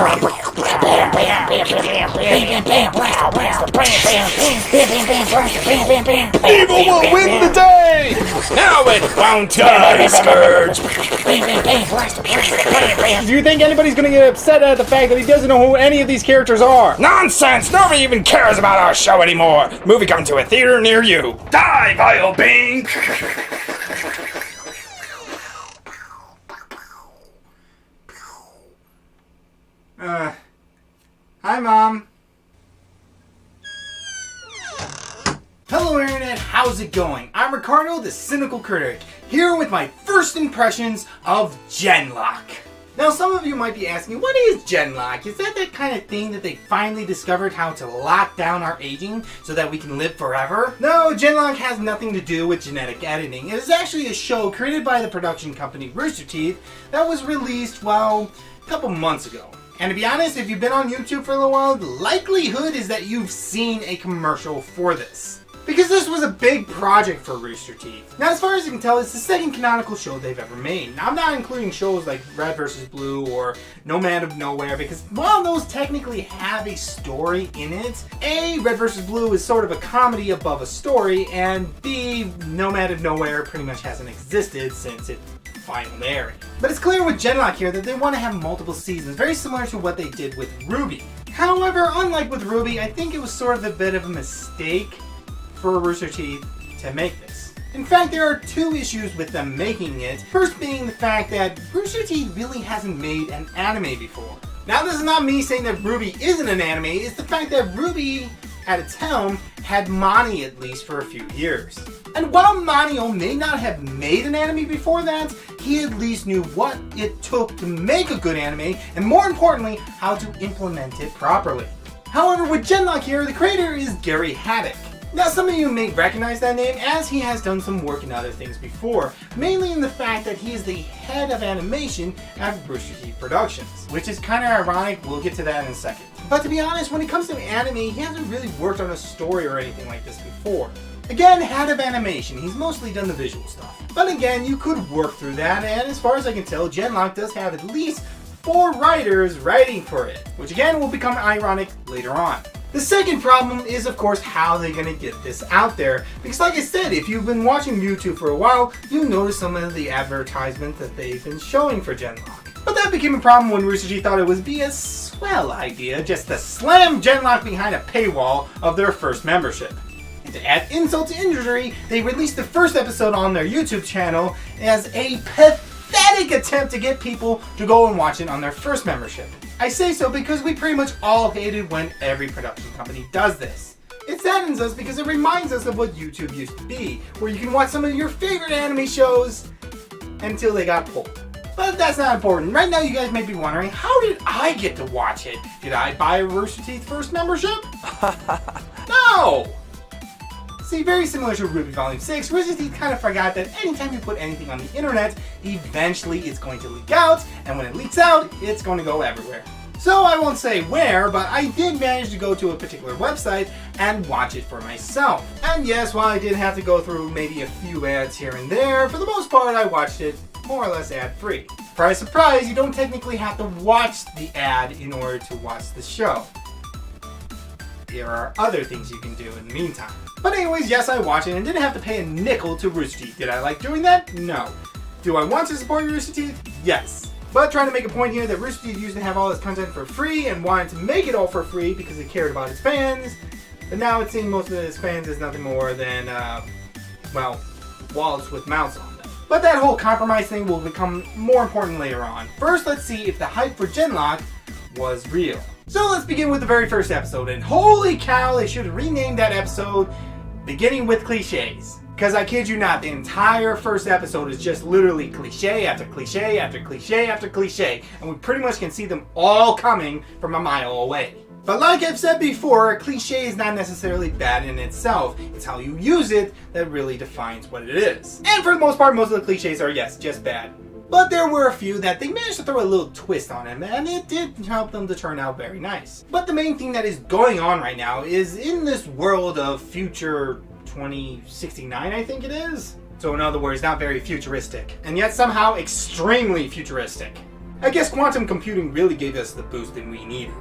Evil will win the day! Now it won't die, Scourge! Do you think anybody's gonna get upset at the fact that he doesn't know who any of these characters are? Nonsense! Nobody even cares about our show anymore! Movie coming to a theater near you! Die, vile being! Hi, Mom. Hello, Internet. How's it going? I'm Ricardo, the Cynical Critic, here with my first impressions of Genlock. Now, some of you might be asking, what is Genlock? Is that kind of thing that they finally discovered how to lock down our aging so that we can live forever? No, Genlock has nothing to do with genetic editing. It is actually a show created by the production company Rooster Teeth that was released, well, a couple months ago. And to be honest, if you've been on YouTube for a little while, the likelihood is that you've seen a commercial for this. Because this was a big project for Rooster Teeth. Now, as far as you can tell, it's the second canonical show they've ever made. Now, I'm not including shows like Red vs. Blue or Nomad of Nowhere, because while those technically have a story in it, A, Red vs. Blue is sort of a comedy above a story, and B, Nomad of Nowhere pretty much hasn't existed since its final airing. But it's clear with Genlock here that they want to have multiple seasons, very similar to what they did with Ruby. However, unlike with Ruby, I think it was sort of a bit of a mistake for Rooster Teeth to make this. In fact, there are two issues with them making it. First being the fact that Rooster Teeth really hasn't made an anime before. Now, this is not me saying that Ruby isn't an anime, it's the fact that Ruby, at its helm, had Mani at least for a few years. And while Manio may not have made an anime before that, he at least knew what it took to make a good anime, and more importantly, how to implement it properly. However, with Genlock here, the creator is Gary Haddock. Now, some of you may recognize that name as he has done some work in other things before, mainly in the fact that he is the head of animation at Rooster Teeth Productions, which is kind of ironic. We'll get to that in a second. But to be honest, when it comes to anime, he hasn't really worked on a story or anything like this before. Again, head of animation, he's mostly done the visual stuff. But again, you could work through that, and as far as I can tell, Genlock does have at least 4 writers writing for it, which again will become ironic later on. The second problem is, of course, how they're going to get this out there. Because like I said, if you've been watching YouTube for a while, you'll notice some of the advertisements that they've been showing for Genlock. But that became a problem when Rooster Teeth thought it would be a swell idea just to slam Genlock behind a paywall of their first membership. And to add insult to injury, they released the first episode on their YouTube channel as a pathetic attempt to get people to go and watch it on their first membership. I say so because we pretty much all hate it when every production company does this. It saddens us because it reminds us of what YouTube used to be, where you can watch some of your favorite anime shows until they got pulled. But that's not important. Right now you guys may be wondering, how did I get to watch it? Did I buy a Rooster Teeth first membership? No! See, very similar to Ruby Volume 6, Rooster Teeth kind of forgot that anytime you put anything on the internet, eventually it's going to leak out, and when it leaks out, it's going to go everywhere. So I won't say where, but I did manage to go to a particular website and watch it for myself. And yes, while I did have to go through maybe a few ads here and there, for the most part I watched it more or less ad-free. Surprise, surprise, you don't technically have to watch the ad in order to watch the show. There are other things you can do in the meantime. But anyways, yes, I watched it and didn't have to pay a nickel to Rooster Teeth. Did I like doing that? No. Do I want to support Rooster Teeth? Yes. But trying to make a point here that Rooster Teeth used to have all this content for free and wanted to make it all for free because it cared about its fans. But now it seems most of its fans is nothing more than, well, wallets with mouths on them. But that whole compromise thing will become more important later on. First, let's see if the hype for Genlock was real. So let's begin with the very first episode, and holy cow, they should have renamed that episode Beginning with Cliches. Because I kid you not, the entire first episode is just literally cliche after cliche after cliche after cliche, and we pretty much can see them all coming from a mile away. But like I've said before, a cliche is not necessarily bad in itself. It's how you use it that really defines what it is. And for the most part, most of the cliches are, yes, just bad. But there were a few that they managed to throw a little twist on them, and it did help them to turn out very nice. But the main thing that is going on right now is in this world of future 2069, I think it is. So in other words, not very futuristic, and yet somehow extremely futuristic. I guess quantum computing really gave us the boost that we needed.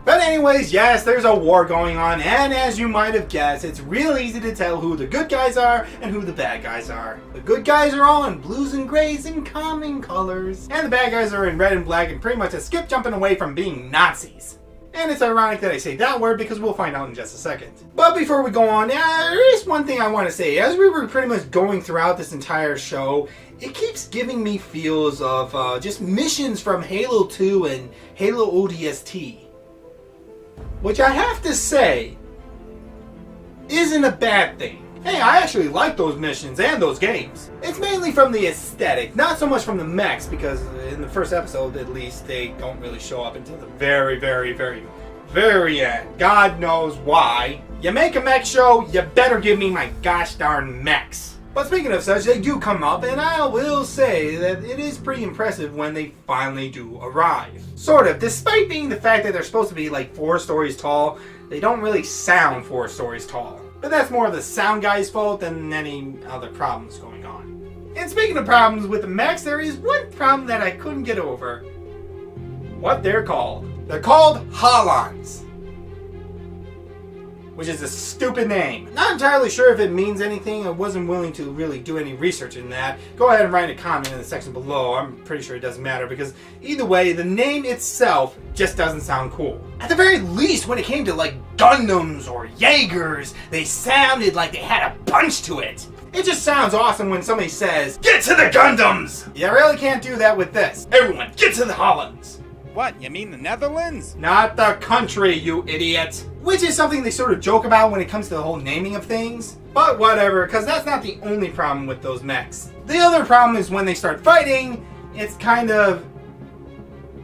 But anyways, yes, there's a war going on, and as you might have guessed, it's real easy to tell who the good guys are and who the bad guys are. The good guys are all in blues and grays and calming colors, and the bad guys are in red and black and pretty much a skip jumping away from being Nazis. And it's ironic that I say that word because we'll find out in just a second. But before we go on, there is one thing I want to say. As we were pretty much going throughout this entire show, it keeps giving me feels of just missions from Halo 2 and Halo ODST. Which I have to say, isn't a bad thing. Hey, I actually like those missions and those games. It's mainly from the aesthetic, not so much from the mechs, because in the first episode at least, they don't really show up until the very, very, very, very end. God knows why. You make a mech show, you better give me my gosh darn mechs. But speaking of such, they do come up, and I will say that it is pretty impressive when they finally do arrive. Sort of. Despite being the fact that they're supposed to be like 4 stories tall, they don't really sound 4 stories tall. But that's more of the sound guy's fault than any other problems going on. And speaking of problems with the mechs, there is one problem that I couldn't get over. What they're called. They're called Holons. Which is a stupid name. Not entirely sure if it means anything. I wasn't willing to really do any research in that. Go ahead and write a comment in the section below. I'm pretty sure it doesn't matter because either way, the name itself just doesn't sound cool. At the very least, when it came to like Gundams or Jaegers, they sounded like they had a punch to it. It just sounds awesome when somebody says, "Get to the Gundams!" You really can't do that with this. Everyone, get to the Hollands! What, you mean the Netherlands? Not the country, you idiot! Which is something they sort of joke about when it comes to the whole naming of things. But whatever, because that's not the only problem with those mechs. The other problem is when they start fighting, it's kind of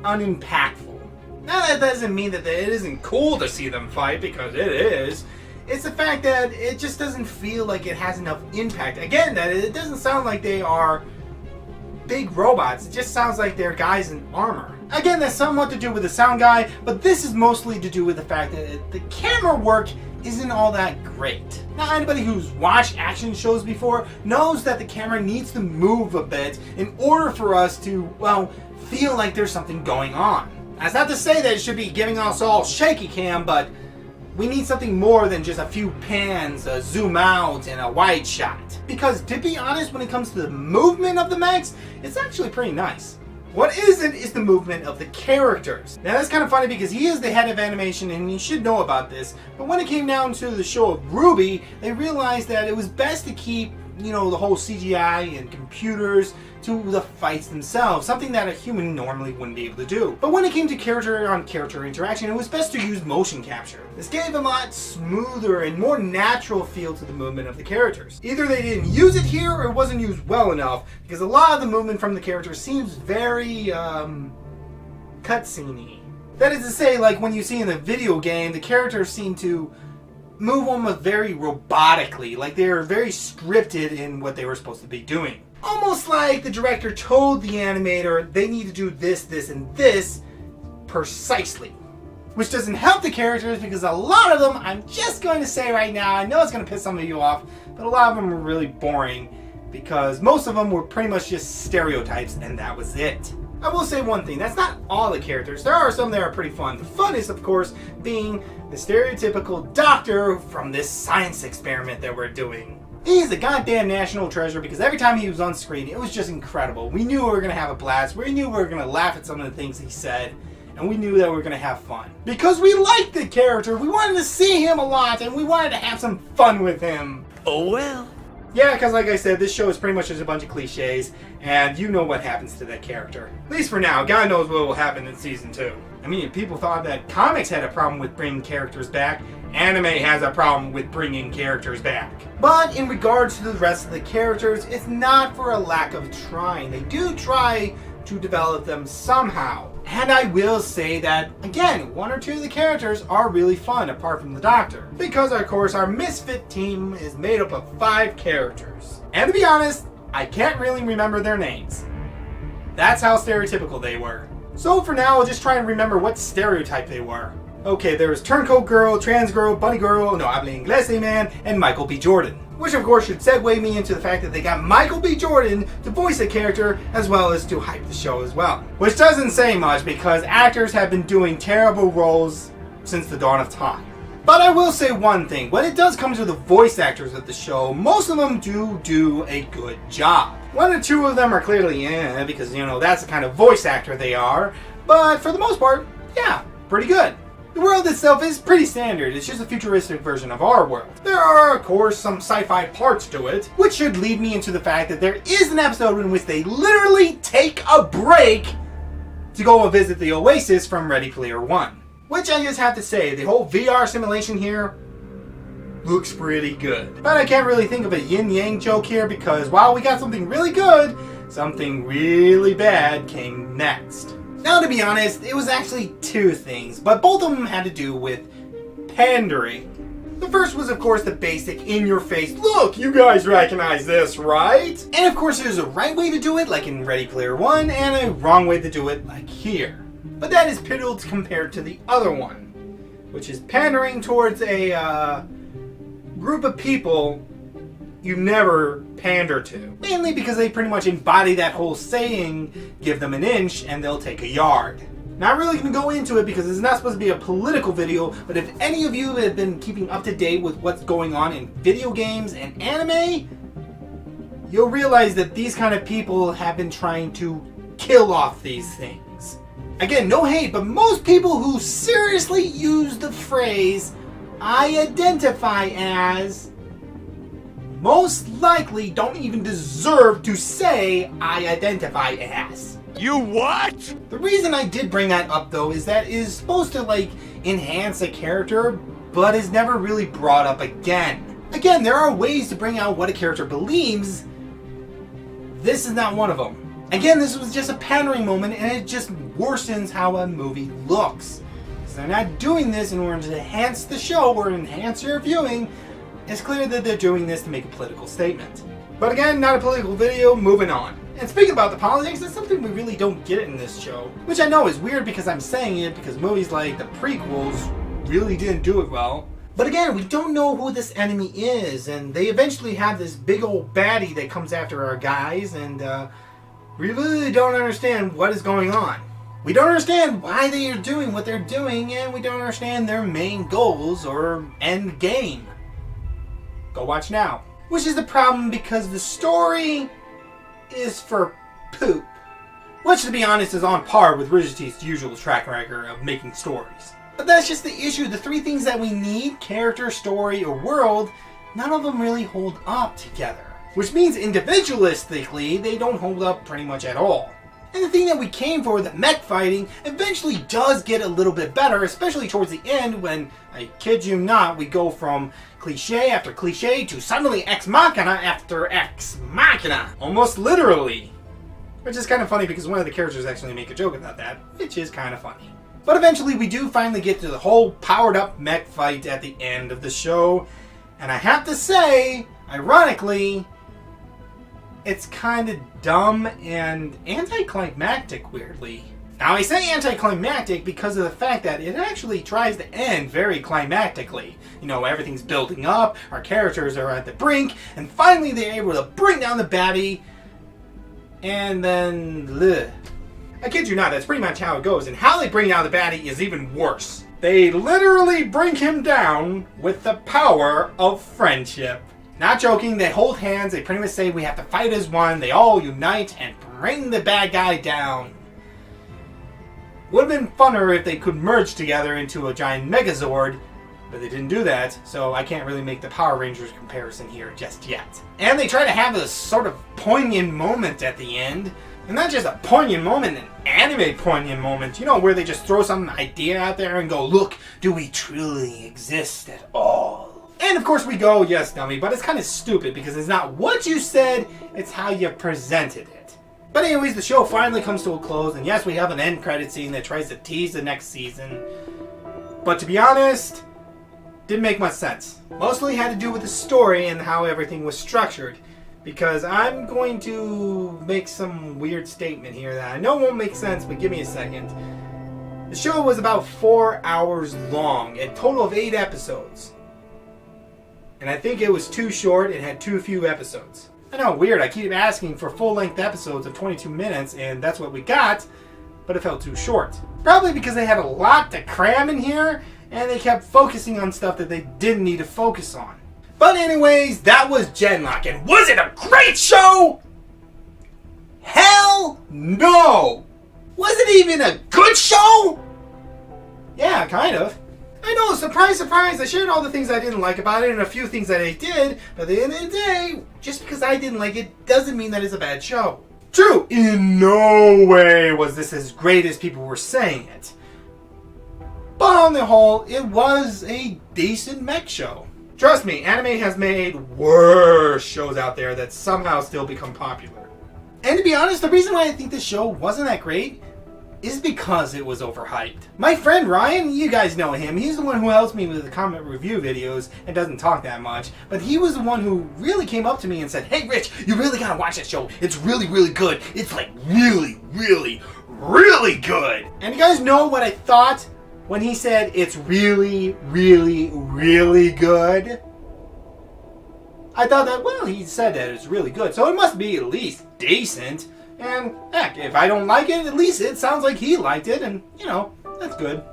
unimpactful. Now that doesn't mean that it isn't cool to see them fight, because it is. It's the fact that it just doesn't feel like it has enough impact. Again, that it doesn't sound like they are big robots. It just sounds like they're guys in armor. Again, that's somewhat to do with the sound guy, but this is mostly to do with the fact that the camera work isn't all that great. Now, anybody who's watched action shows before knows that the camera needs to move a bit in order for us to, well, feel like there's something going on. That's not to say that it should be giving us all shaky cam, but we need something more than just a few pans, a zoom out, and a wide shot. Because to be honest, when it comes to the movement of the mechs, it's actually pretty nice. What isn't is the movement of the characters. Now that's kind of funny because he is the head of animation and he should know about this, but when it came down to the show of Ruby, they realized that it was best to keep, the whole CGI and computers to the fights themselves, something that a human normally wouldn't be able to do. But when it came to character-on-character interaction, it was best to use motion capture. This gave a lot smoother and more natural feel to the movement of the characters. Either they didn't use it here or it wasn't used well enough, because a lot of the movement from the characters seems very, cutscene-y. That is to say, like when you see in the video game, the characters seem to move almost very robotically, like they're very scripted in what they were supposed to be doing. Almost like the director told the animator they need to do this, this, and this precisely. Which doesn't help the characters because a lot of them, I'm just going to say right now, I know it's going to piss some of you off, but a lot of them were really boring because most of them were pretty much just stereotypes and that was it. I will say one thing, that's not all the characters. There are some that are pretty fun. The funnest, of course, being the stereotypical doctor from this science experiment that we're doing. He's a goddamn national treasure because every time he was on screen, it was just incredible. We knew we were going to have a blast. We knew we were going to laugh at some of the things he said. And we knew that we were going to have fun. Because we liked the character, we wanted to see him a lot, and we wanted to have some fun with him. Oh well. Yeah, because like I said, this show is pretty much just a bunch of cliches, and you know what happens to that character. At least for now, God knows what will happen in Season 2. I mean, if people thought that comics had a problem with bringing characters back, anime has a problem with bringing characters back. But in regards to the rest of the characters, it's not for a lack of trying. They do try to develop them somehow. And I will say that, again, one or two of the characters are really fun apart from the Doctor. Because, of course, our Misfit team is made up of 5 characters. And to be honest, I can't really remember their names. That's how stereotypical they were. So for now, I'll just try and remember what stereotype they were. Okay, there was Turncoat Girl, Trans Girl, Bunny Girl, No Habla Inglés Man, and Michael B. Jordan. Which of course should segue me into the fact that they got Michael B. Jordan to voice a character as well as to hype the show as well. Which doesn't say much because actors have been doing terrible roles since the dawn of time. But I will say one thing, when it does come to the voice actors of the show, most of them do a good job. One or two of them are clearly because, that's the kind of voice actor they are. But for the most part, yeah, pretty good. The world itself is pretty standard, it's just a futuristic version of our world. There are, of course, some sci-fi parts to it, which should lead me into the fact that there is an episode in which they literally take a break to go visit the Oasis from Ready Player One. Which I just have to say, the whole VR simulation here looks pretty good. But I can't really think of a yin-yang joke here because while we got something really good, something really bad came next. Now, to be honest, it was actually two things, but both of them had to do with pandering. The first was, of course, the basic in-your-face, look, you guys recognize this, right? And of course, there's a right way to do it, like in Ready Player One, and a wrong way to do it, like here. But that is piddled compared to the other one, which is pandering towards a group of people you never pander to. Mainly because they pretty much embody that whole saying, give them an inch and they'll take a yard. Not really going to go into it because it's not supposed to be a political video, but if any of you have been keeping up to date with what's going on in video games and anime, you'll realize that these kind of people have been trying to kill off these things. Again, no hate, but most people who seriously use the phrase, I identify as, most likely don't even deserve to say, I identify as. You what? The reason I did bring that up though is that it is supposed to enhance a character, but is never really brought up again. Again, there are ways to bring out what a character believes. This is not one of them. Again, this was just a pandering moment and it just worsens how a movie looks. So they're not doing this in order to enhance the show or enhance your viewing. It's clear that they're doing this to make a political statement. But again, not a political video, moving on. And speaking about the politics, it's something we really don't get in this show. Which I know is weird because I'm saying it because movies like the prequels really didn't do it well. But again, we don't know who this enemy is, and they eventually have this big old baddie that comes after our guys, and we really don't understand what is going on. We don't understand why they are doing what they're doing, and we don't understand their main goals or end game. Go watch now. Which is the problem because the story is for poop. Which, to be honest, is on par with Rooster Teeth's usual track record of making stories. But that's just the issue. The three things that we need, character, story, or world, none of them really hold up together. Which means individualistically, they don't hold up pretty much at all. And the thing that we came for, the mech fighting, eventually does get a little bit better, especially towards the end when, I kid you not, we go from cliche after cliche to suddenly ex machina after ex machina. Almost literally. Which is kind of funny because one of the characters actually make a joke about that, which is kind of funny. But eventually we do finally get to the whole powered up mech fight at the end of the show. And I have to say, ironically, it's kind of dumb and anticlimactic, weirdly. Now, I say anticlimactic because of the fact that it actually tries to end very climactically. You know, everything's building up, our characters are at the brink, and finally they're able to bring down the baddie, and then, bleh. I kid you not, that's pretty much how it goes, and how they bring down the baddie is even worse. They literally bring him down with the power of friendship. Not joking, they hold hands, they pretty much say we have to fight as one, they all unite and bring the bad guy down. Would have been funner if they could merge together into a giant Megazord, but they didn't do that, so I can't really make the Power Rangers comparison here just yet. And they try to have this sort of poignant moment at the end, and not just a poignant moment, an anime poignant moment, you know, where they just throw some idea out there and go, look, do we truly exist at all? And of course we go, yes, dummy, but it's kind of stupid because it's not what you said, it's how you presented it. But anyways, the show finally comes to a close, and yes, we have an end credit scene that tries to tease the next season. But to be honest, didn't make much sense. Mostly had to do with the story and how everything was structured. Because I'm going to make some weird statement here that I know won't make sense, but give me a second. The show was about 4 hours long, a total of 8 episodes. And I think it was too short. It had too few episodes. I know, weird. I keep asking for full-length episodes of 22 minutes, and that's what we got, but it felt too short. Probably because they had a lot to cram in here, and they kept focusing on stuff that they didn't need to focus on. But anyways, that was Genlock, and was it a great show? Hell no! Was it even a good show? Yeah, kind of. I know, surprise, surprise, I shared all the things I didn't like about it and a few things that I did, but at the end of the day, just because I didn't like it doesn't mean that it's a bad show. True, in no way was this as great as people were saying it. But on the whole, it was a decent mech show. Trust me, anime has made worse shows out there that somehow still become popular. And to be honest, the reason why I think this show wasn't that great is because it was overhyped. My friend Ryan, you guys know him, he's the one who helps me with the comment review videos and doesn't talk that much, but he was the one who really came up to me and said, "Hey Rich, you really gotta watch that show. It's really, really good. It's like really, really, really good." And you guys know what I thought when he said it's really, really, really good? I thought that, well, he said that it's really good, so it must be at least decent. And heck, if I don't like it, at least it sounds like he liked it, and, you know, that's good.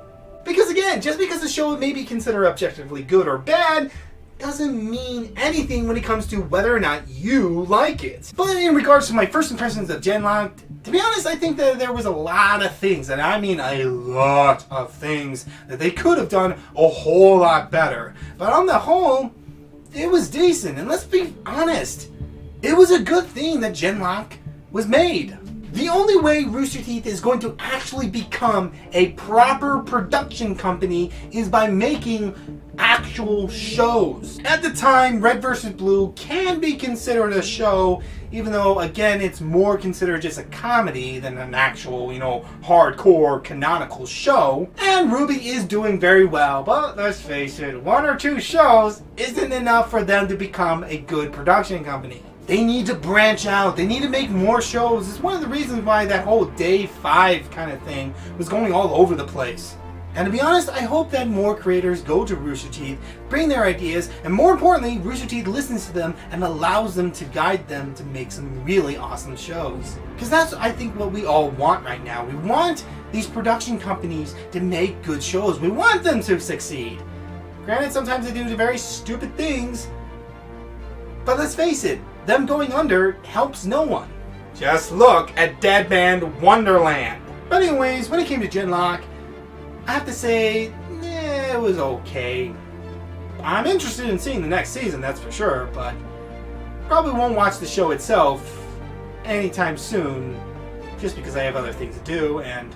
Because again, just because a show may be considered objectively good or bad, doesn't mean anything when it comes to whether or not you like it. But in regards to my first impressions of Genlock, to be honest, I think that there was a lot of things, and I mean a lot of things, that they could have done a whole lot better. But on the whole, it was decent, and let's be honest, it was a good thing that Genlock was made. The only way Rooster Teeth is going to actually become a proper production company is by making actual shows. At the time, Red vs. Blue can be considered a show, even though, again, it's more considered just a comedy than an actual, you know, hardcore canonical show. And Ruby is doing very well, but let's face it, 1 or 2 shows isn't enough for them to become a good production company. They need to branch out. They need to make more shows. It's one of the reasons why that whole Day 5 kind of thing was going all over the place. And to be honest, I hope that more creators go to Rooster Teeth, bring their ideas, and more importantly, Rooster Teeth listens to them and allows them to guide them to make some really awesome shows. Because that's, I think, what we all want right now. We want these production companies to make good shows. We want them to succeed. Granted, sometimes they do very stupid things, but let's face it, them going under helps no one. Just look at Deadman Wonderland. But anyways, when it came to Genlock, I have to say, it was okay. I'm interested in seeing the next season, that's for sure, but probably won't watch the show itself anytime soon, just because I have other things to do, and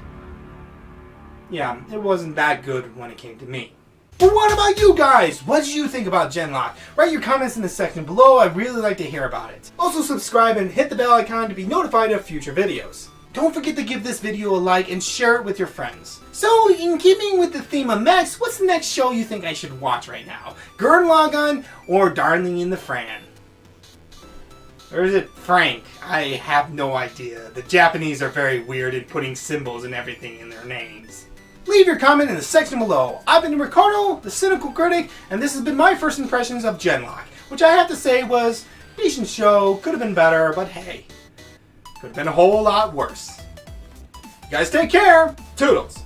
yeah, it wasn't that good when it came to me. But what about you guys? What did you think about Genlock? Write your comments in the section below. I'd really like to hear about it. Also subscribe and hit the bell icon to be notified of future videos. Don't forget to give this video a like and share it with your friends. So, in keeping with the theme of mechs, what's the next show you think I should watch right now? Gurren Lagann or Darling in the Fran? Or is it Frank? I have no idea. The Japanese are very weird in putting symbols and everything in their names. Leave your comment in the section below. I've been Ricardo, the Cynical Critic, and this has been my first impressions of Genlock, which I have to say was a decent show, could have been better, but hey, could have been a whole lot worse. You guys take care. Toodles.